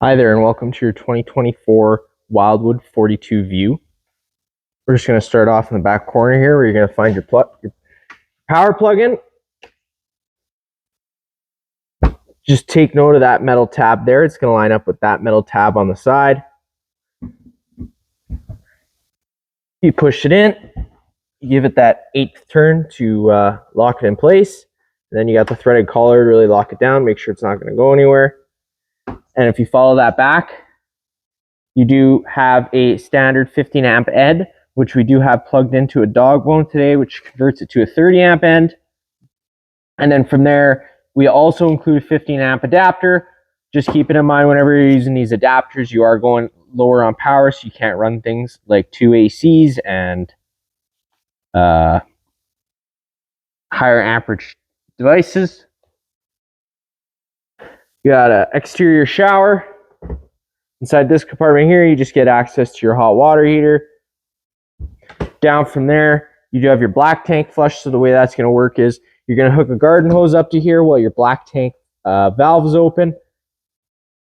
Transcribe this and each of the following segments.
Hi there, and welcome to your 2024 Wildwood 42 view. We're just going to start off in the back corner here where you're going to find your power plug-in. Just take note of that metal tab there. It's going to line up with that metal tab on the side. You push it in, you give it that 8th turn to lock it in place. And then you got the threaded collar to really lock it down, make sure it's not going to go anywhere. And if you follow that back, you do have a standard 15 amp end, which we do have plugged into a dog bone today, which converts it to a 30 amp end. And then from there, we also include a 15 amp adapter. Just keep it in mind whenever you're using these adapters, you are going lower on power, so you can't run things like 2 ACs and higher amperage devices. You got an exterior shower. Inside this compartment here, you just get access to your hot water heater. Down from there, you do have your black tank flush. So the way that's going to work is you're going to hook a garden hose up to here while your black tank valve is open.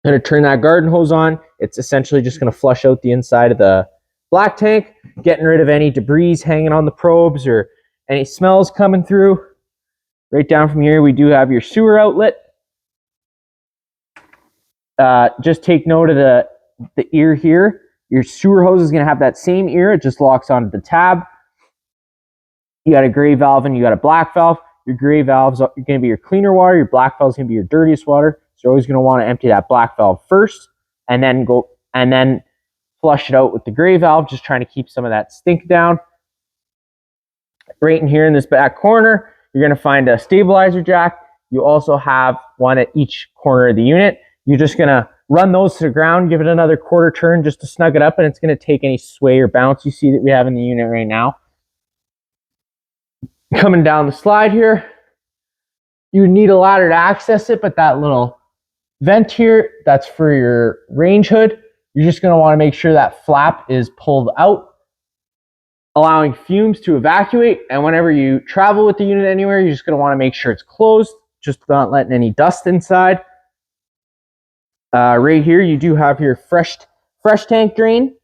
Going to turn that garden hose on. It's essentially just going to flush out the inside of the black tank, getting rid of any debris hanging on the probes or any smells coming through. Right down from here, we do have your sewer outlet. Just take note of the ear here. Your sewer hose is going to have that same ear. It just locks onto the tab. You got a gray valve and you got a black valve. Your gray valves are going to be your cleaner water. Your black valve is going to be your dirtiest water. So you're always going to want to empty that black valve first, and then flush it out with the gray valve, just trying to keep some of that stink down. Right in here in this back corner, you're going to find a stabilizer jack. You also have one at each corner of the unit. You're just going to run those to the ground, give it another quarter turn just to snug it up, and it's going to take any sway or bounce you see that we have in the unit right now. Coming down the slide here, you need a ladder to access it, but that little vent here, that's for your range hood. You're just going to want to make sure that flap is pulled out, allowing fumes to evacuate. And whenever you travel with the unit anywhere, you're just going to want to make sure it's closed, just not letting any dust inside. Right here, you do have your fresh tank drain.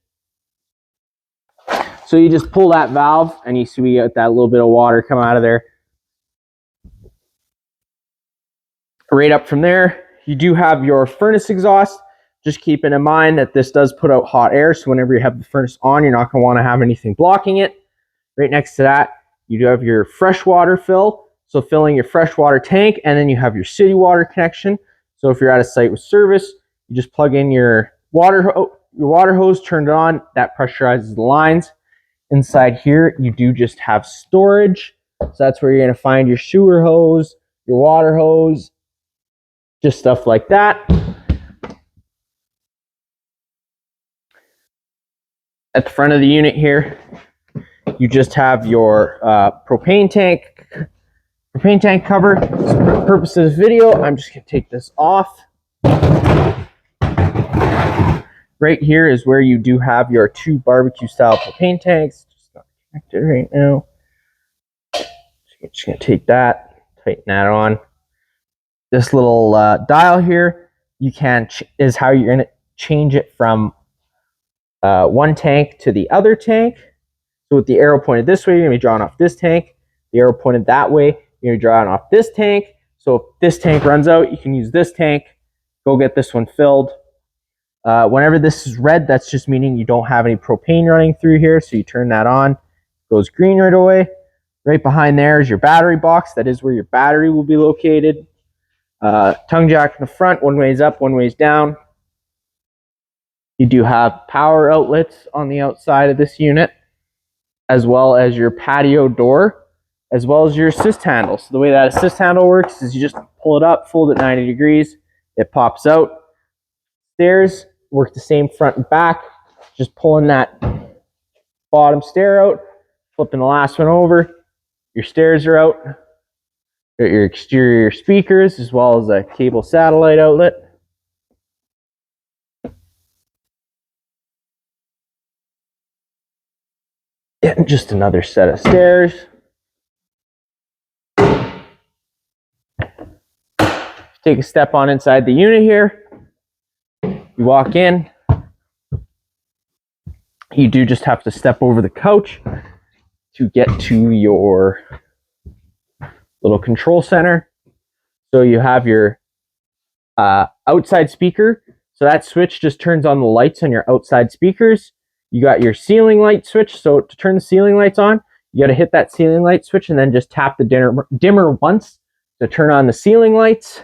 So you just pull that valve, and you see we got that little bit of water come out of there. Right up from there, you do have your furnace exhaust. Just keeping in mind that this does put out hot air, so whenever you have the furnace on, you're not going to want to have anything blocking it. Right next to that, you do have your freshwater fill, so filling your freshwater tank, and then you have your city water connection. So if you're at a site with service, you just plug in your water hose, turn it on, that pressurizes the lines. Inside here, you do just have storage. So that's where you're going to find your sewer hose, your water hose, just stuff like that. At the front of the unit here, you just have your propane tank cover. So for the purpose of this video, I'm just going to take this off. Right here is where you do have your 2 barbecue style propane tanks. Just not connected right now. Just going to take that, tighten that on. This little dial here, is how you're going to change it from one tank to the other tank. So with the arrow pointed this way, you're going to be drawing off this tank. The arrow pointed that way, you're going to be drawing off this tank. So if this tank runs out, you can use this tank, go get this one filled. Whenever this is red, that's just meaning you don't have any propane running through here. So you turn that on, it goes green right away. Right behind there is your battery box. That is where your battery will be located. Tongue jack in the front, one way's up, one way's down. You do have power outlets on the outside of this unit, as well as your patio door, as well as your assist handle. So the way that assist handle works is you just pull it up, fold it 90 degrees, it pops out. Stairs work the same front and back, just pulling that bottom stair out, flipping the last one over, your stairs are out. Your exterior speakers, as well as a cable satellite outlet. And just another set of stairs. Take a step on inside the unit here. You walk in, you do just have to step over the couch to get to your little control center. So you have your outside speaker. So that switch just turns on the lights on your outside speakers. You got your ceiling light switch. So to turn the ceiling lights on, you got to hit that ceiling light switch and then just tap the dimmer once to turn on the ceiling lights.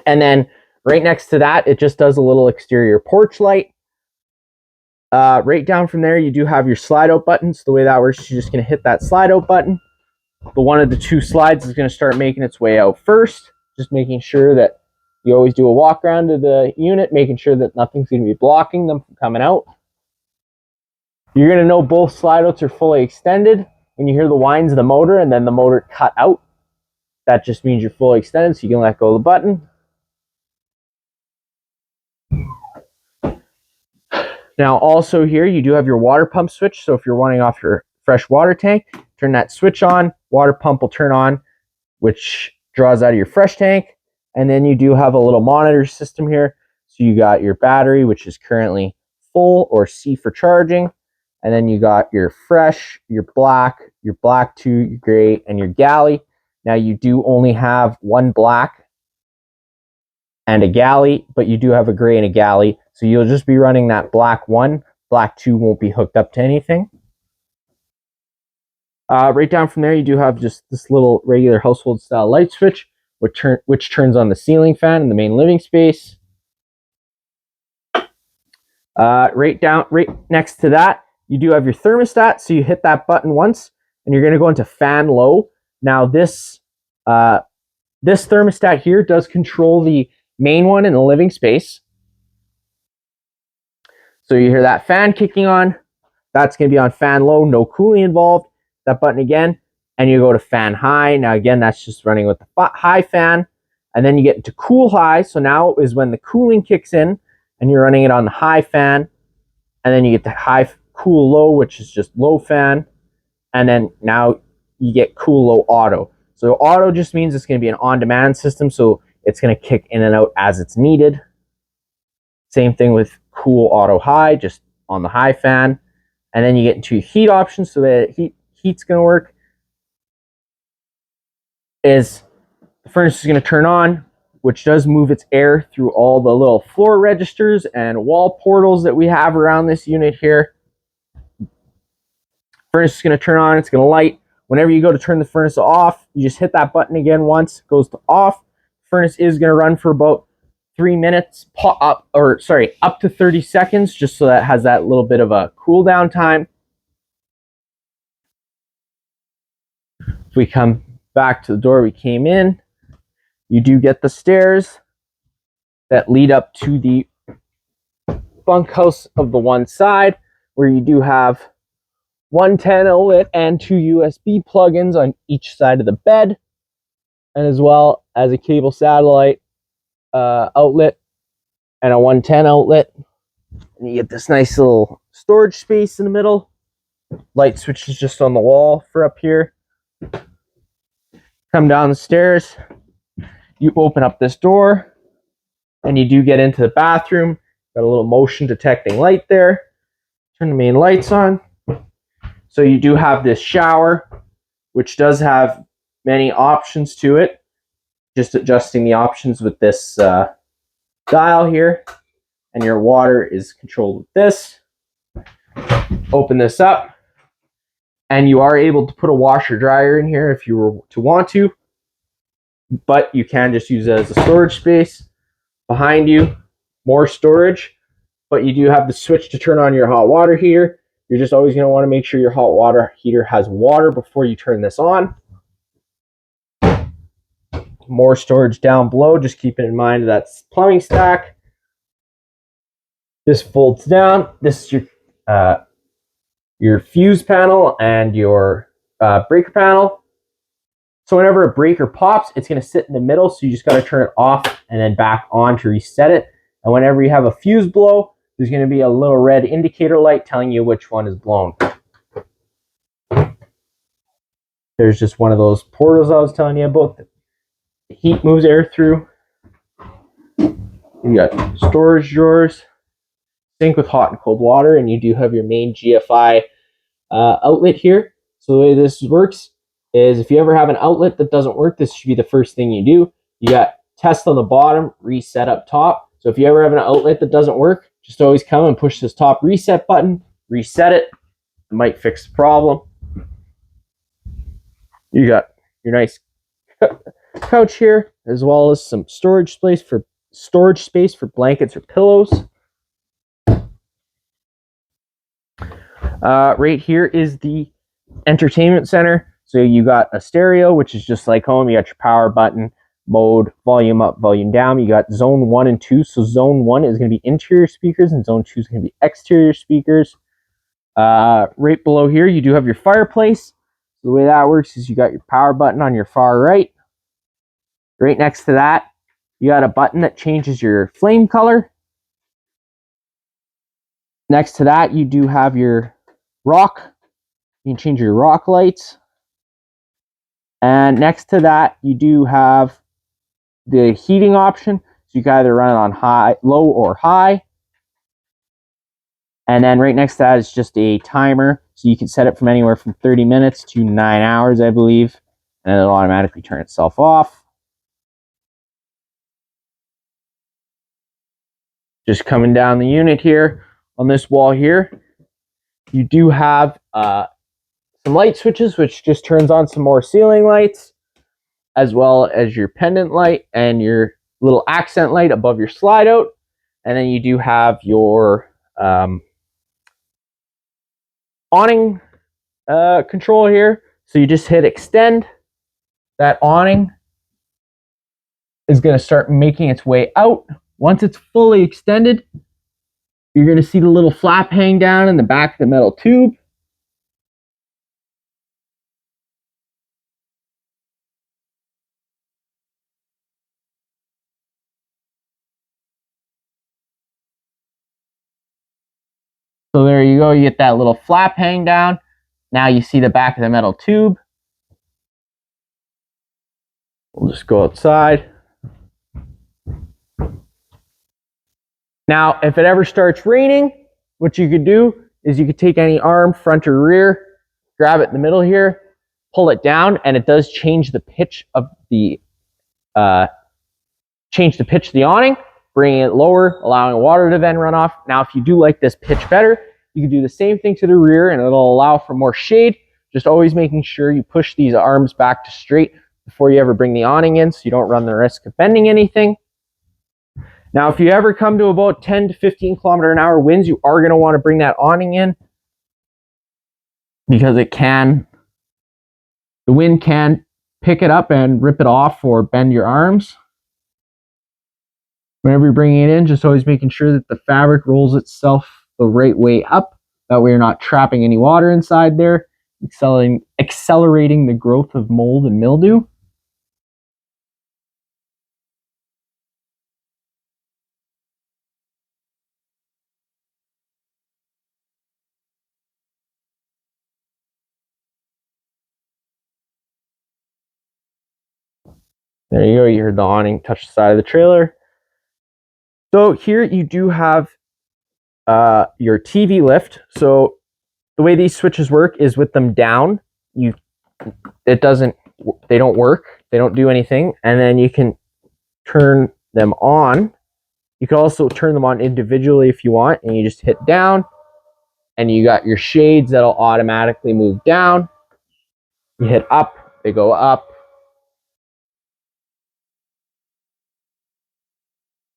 And then right next to that, it just does a little exterior porch light. Right down from there, you do have your slide out buttons. The way that works, you're just going to hit that slide out button. The one of the two slides is going to start making its way out first, just making sure that you always do a walk around to the unit, making sure that nothing's going to be blocking them from coming out. You're going to know both slide outs are fully extended when you hear the whines of the motor and then the motor cut out. That just means you're fully extended, so you can let go of the button. Now also here, you do have your water pump switch. So if you're running off your fresh water tank, turn that switch on, water pump will turn on, which draws out of your fresh tank. And then you do have a little monitor system here. So you got your battery, which is currently full, or C for charging. And then you got your fresh, your black 2, your gray, and your galley. Now you do only have one black and a galley, but you do have a gray and a galley. So you'll just be running that black 1. Black 2 won't be hooked up to anything. Right down from there, you do have just this little regular household style light switch, which turns on the ceiling fan in the main living space. Right next to that, you do have your thermostat. So you hit that button once, and you're going to go into fan low. Now this thermostat here does control the main one in the living space. So you hear that fan kicking on. That's going to be on fan low, no cooling involved. That button again, and you go to fan high. Now again, that's just running with the high fan, and then you get into cool high. So now is when the cooling kicks in, and you're running it on the high fan, and then you get to high cool low, which is just low fan, and then now you get cool low auto. So auto just means it's going to be an on-demand system, so it's going to kick in and out as it's needed. Same thing with cool auto high, just on the high fan. And then you get into heat options. So that heat's going to work is the furnace is going to turn on, which does move its air through all the little floor registers and wall portals that we have around this unit here. Furnace is going to turn on, it's going to light. Whenever you go to turn the furnace off, you just hit that button again once, it goes to off. Furnace is going to run for about 3 minutes, up to 30 seconds, just so that has that little bit of a cool down time. If we come back to the door we came in, you do get the stairs that lead up to the bunkhouse of the one side, where you do have one 10 outlet and 2 USB plugins on each side of the bed, and as well as a cable satellite outlet and a 110 outlet. And you get this nice little storage space in the middle. Light switch is just on the wall for up here. Come down the stairs, you open up this door, and you do get into the bathroom. Got a little motion detecting light there. Turn the main lights on. So you do have this shower, which does have many options to it. Just adjusting the options with this dial here, and your water is controlled with this. Open this up, and you are able to put a washer dryer in here if you were to want to, but you can just use it as a storage space. Behind you, more storage, but you do have the switch to turn on your hot water heater. You're just always going to want to make sure your hot water heater has water before you turn this on. More storage down below, just keeping in mind that's plumbing stack. This folds down. This is your fuse panel and your breaker panel. So whenever a breaker pops, it's going to sit in the middle, so you just got to turn it off and then back on to reset it. And whenever you have a fuse blow, there's going to be a little red indicator light telling you which one is blown. There's just one of those portals I was telling you about. The heat moves air through. You You got storage drawers, sink with hot and cold water, and you do have your main GFI outlet here. So the way this works is if you ever have an outlet that doesn't work, this should be the first thing you do. You got test on the bottom, reset up top. So if you ever have an outlet that doesn't work, just always come and push this top reset button, reset it. It might fix the problem. You got your nice couch here, as well as some storage space for blankets or pillows. Right here is the entertainment center. So you got a stereo, which is just like home. You got your power button, mode, volume up, volume down. You got zone 1 and 2. So zone 1 is going to be interior speakers and zone 2 is going to be exterior speakers. Right below here, you do have your fireplace. The way that works is you got your power button on your far right. Right next to that, you got a button that changes your flame color. Next to that, you do have your rock. You can change your rock lights. And next to that, you do have the heating option. So you can either run it on high, low or high. And then right next to that is just a timer. So you can set it from anywhere from 30 minutes to 9 hours, I believe. And it'll automatically turn itself off. Just coming down the unit here, on this wall here, you do have some light switches, which just turns on some more ceiling lights, as well as your pendant light and your little accent light above your slide out. And then you do have your awning control here. So you just hit extend. That awning is going to start making its way out. Once it's fully extended, you're going to see the little flap hang down in the back of the metal tube. So there you go, you get that little flap hang down. Now you see the back of the metal tube. We'll just go outside. Now, if it ever starts raining, what you could do is you could take any arm, front or rear, grab it in the middle here, pull it down, and it does change the pitch of the awning, bringing it lower, allowing water to then run off. Now, if you do like this pitch better, you can do the same thing to the rear, and it'll allow for more shade. Just always making sure you push these arms back to straight before you ever bring the awning in, so you don't run the risk of bending anything. Now, if you ever come to about 10 to 15 kilometer an hour winds, you are going to want to bring that awning in, because the wind can pick it up and rip it off or bend your arms. Whenever you're bringing it in, just always making sure that the fabric rolls itself the right way up. That way you're not trapping any water inside there, accelerating the growth of mold and mildew. There you go, you heard the awning touch the side of the trailer. So here you do have your TV lift. So the way these switches work is with them down, they don't work, they don't do anything, and then you can turn them on. You can also turn them on individually if you want, and you just hit down, and you got your shades that'll automatically move down. You hit up, they go up.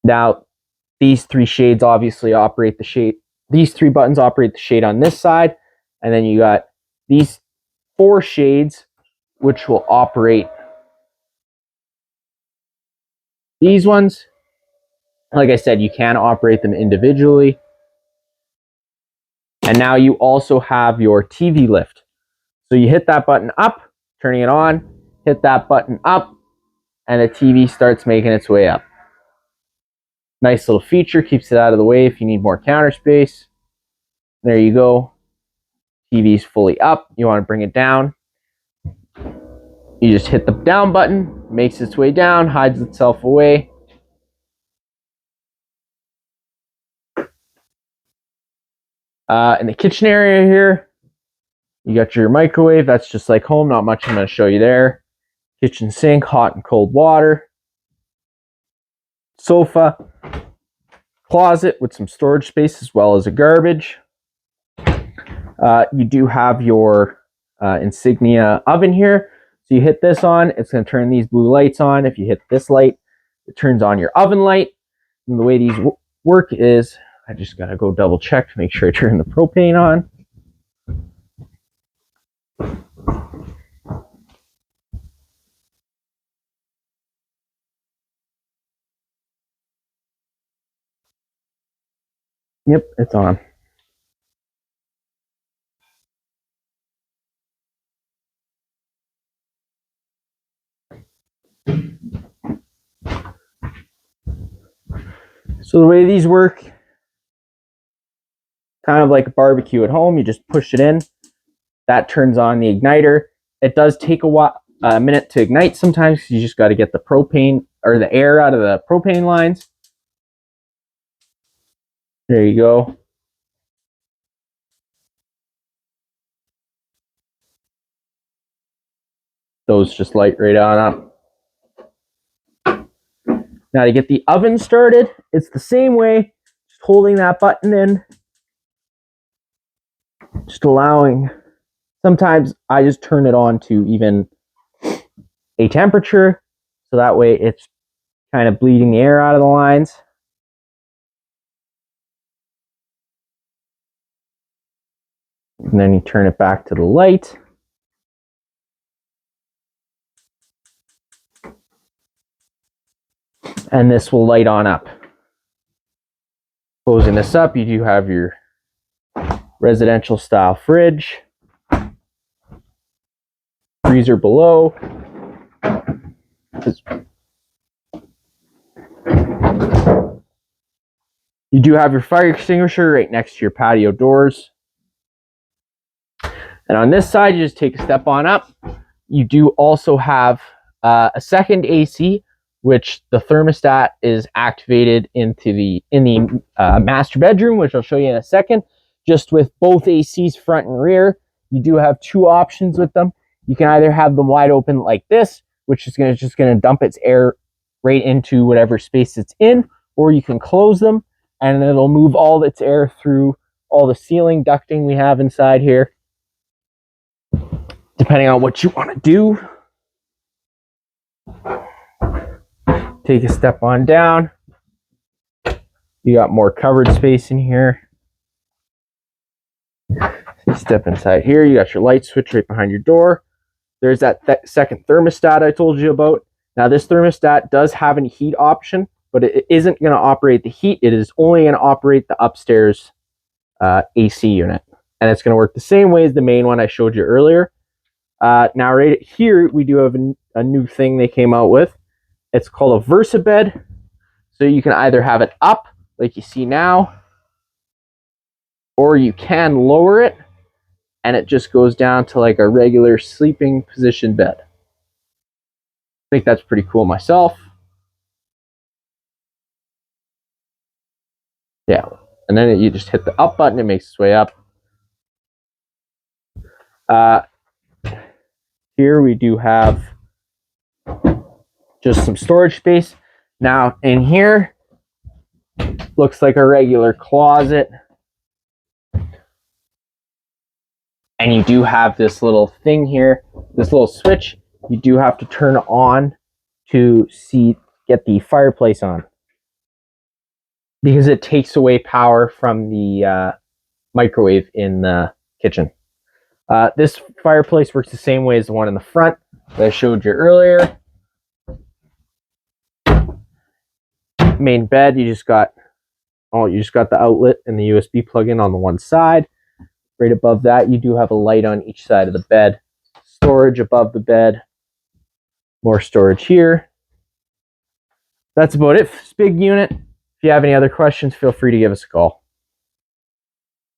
Now, these three shades obviously operate the shade. These three buttons operate the shade on this side, and then you got these 4 shades, which will operate these ones. Like I said, you can operate them individually. And now you also have your TV lift. So you hit that button up, turning it on, hit that button up, and the TV starts making its way up. Nice little feature, keeps it out of the way if you need more counter space. There you go. TV's fully up. You want to bring it down. You just hit the down button, makes its way down, hides itself away. In the kitchen area here, you got your microwave. That's just like home. Not much I'm going to show you there. Kitchen sink, hot and cold water. Sofa. Closet with some storage space as well as a garbage. You do have your insignia oven here. So you hit this on, it's going to turn these blue lights on. If you hit this light, it turns on your oven light. And the way these work is, I just got to go double check to make sure I turn the propane on. Yep, it's on. So the way these work, kind of like a barbecue at home, you just push it in. That turns on the igniter. It does take a minute to ignite sometimes because you just got to get the propane or the air out of the propane lines. There you go. Those just light right on up. Now to get the oven started, it's the same way, just holding that button in, just allowing, sometimes I just turn it on to even a temperature, so that way it's kind of bleeding the air out of the lines. And then you turn it back to the light. And this will light on up. Closing this up, you do have your residential style fridge. Freezer below. You do have your fire extinguisher right next to your patio doors. And on this side, you just take a step on up. You do also have a second AC, which the thermostat is activated in the master bedroom, which I'll show you in a second. Just with both ACs front and rear, you do have two options with them. You can either have them wide open like this, which is just going to dump its air right into whatever space it's in, or you can close them and it'll move all its air through all the ceiling ducting we have inside here, depending on what you want to do. Take a step on down. You got more covered space in here. You step inside here, you got your light switch right behind your door. There's that second thermostat I told you about. Now this thermostat does have a heat option, but it isn't going to operate the heat. It is only going to operate the upstairs AC unit. And it's going to work the same way as the main one I showed you earlier. Now right here, we do have a new thing they came out with. It's called a Versa bed. So you can either have it up, like you see now, or you can lower it, and it just goes down to like a regular sleeping position bed. I think that's pretty cool myself. Yeah, and then you just hit the up button, it makes its way up. Here we do have just some storage space. Now in here, looks like a regular closet. And you do have this little thing here, this little switch. You do have to turn on to get the fireplace on, because it takes away power from the microwave in the kitchen. This fireplace works the same way as the one in the front that I showed you earlier. Main bed, you just got the outlet and the USB plug-in on the one side. Right above that, you do have a light on each side of the bed. Storage above the bed. More storage here. That's about it for this big unit. If you have any other questions, feel free to give us a call.